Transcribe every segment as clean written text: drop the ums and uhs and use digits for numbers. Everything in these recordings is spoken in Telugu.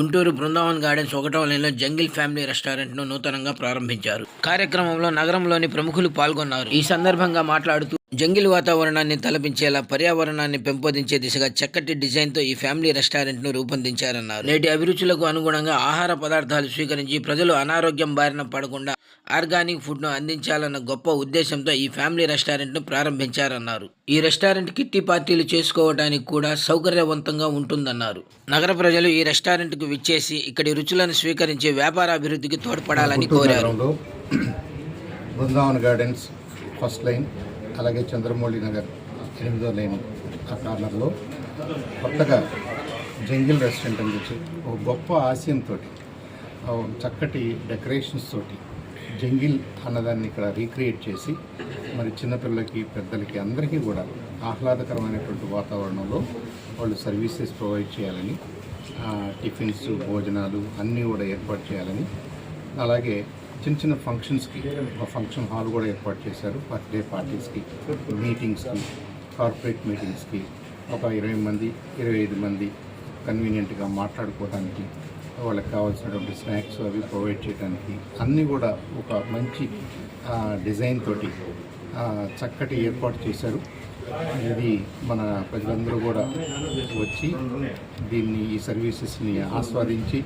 గుంటూరు బృందావన్ గార్డెన్స్ 1వ లైన్లో జంగిల్ ఫ్యామిలీ రెస్టారెంట్ను నూతనంగా ప్రారంభించారు. కార్యక్రమంలో నగరంలోని ప్రముఖులు పాల్గొన్నారు. ఈ సందర్భంగా మాట్లాడుతూ జంగిల్ వాతావరణాన్ని తలపించేలా పర్యావరణాన్ని పెంపొందించే దిశగా చక్కటి డిజైన్తో ఈ ఫ్యామిలీ రెస్టారెంట్ను రూపొందించారన్నారు. నేటి అభిరుచులకు అనుగుణంగా ఆహార పదార్థాలు స్వీకరించి ప్రజలు అనారోగ్యం బారిన పడకుండా ఆర్గానిక్ ఫుడ్ను అందించాలన్న గొప్ప ఉద్దేశంతో ఈ ఫ్యామిలీ రెస్టారెంట్ను ప్రారంభించారన్నారు. ఈ రెస్టారెంట్ కిట్టి పార్టీలు చేసుకోవడానికి కూడా సౌకర్యవంతంగా ఉంటుందన్నారు. నగర ప్రజలు ఈ రెస్టారెంట్కు విచ్చేసి ఇక్కడి రుచులను స్వీకరించి వ్యాపార అభివృద్ధికి తోడ్పడాలని కోరారు. బృందావన్ గార్డెన్స్ ఫస్ట్ లైన్, అలాగే చంద్రమౌళి నగర్ 8వ లైన్ ఆ కార్నర్లో కొత్తగా జంగిల్ రెస్టారెంట్ అని చెప్పి ఒక గొప్ప ఆశయంతో చక్కటి డెకరేషన్స్ తోటి జంగిల్ అన్నదాన్ని ఇక్కడ రీక్రియేట్ చేసి మరి చిన్నపిల్లలకి పెద్దలకి అందరికీ కూడా ఆహ్లాదకరమైనటువంటి వాతావరణంలో వాళ్ళు సర్వీసెస్ ప్రొవైడ్ చేయాలని, టిఫిన్స్ భోజనాలు అన్నీ కూడా ఏర్పాటు చేయాలని, అలాగే చిన్న చిన్న ఫంక్షన్స్కి ఒక ఫంక్షన్ హాల్ కూడా ఏర్పాటు చేశారు. బర్త్డే పార్టీస్కి, మీటింగ్స్కి, కార్పొరేట్ మీటింగ్స్కి ఒక 20 మంది 25 మంది కన్వీనియంట్గా మాట్లాడుకోవడానికి, వాళ్ళకి కావాల్సినటువంటి స్నాక్స్ అవి ప్రొవైడ్ చేయడానికి అన్నీ కూడా ఒక మంచి డిజైన్ తోటి చక్కటి ఏర్పాటు చేశారు. ఇది మన ప్రజలందరూ కూడా వచ్చి ఈ సర్వీసెస్ని ఆస్వాదించి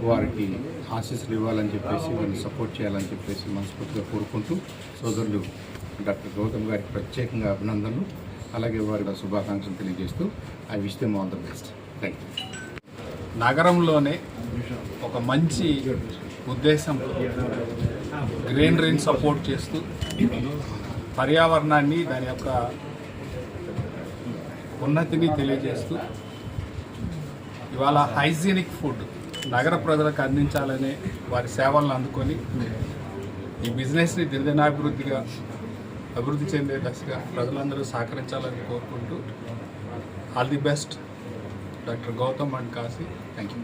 వారికి ఆశీస్సులు ఇవ్వాలని చెప్పేసి వారిని సపోర్ట్ చేయాలని చెప్పేసి మనస్ఫూర్తిగా కోరుకుంటూ సోదరులు డాక్టర్ గౌతమ్ గారికి ప్రత్యేకంగా అభినందనలు, అలాగే వారికి శుభాకాంక్షలు తెలియజేస్తూ I wish them all the best. Thank you. నగరంలోనే ఒక మంచి ఉద్దేశంతో గ్రీనరీని సపోర్ట్ చేస్తూ పర్యావరణాన్ని దాని యొక్క ఉన్నతిని తెలియజేస్తూ ఇవాళ హైజీనిక్ ఫుడ్ నగర ప్రజలకు అందించాలనే వారి సేవలను అందుకొని ఈ బిజినెస్ని అభివృద్ధి చెందే దశగా ప్రజలందరూ సహకరించాలని కోరుకుంటూ all the best doctor Gautam and Kashi. Thank you.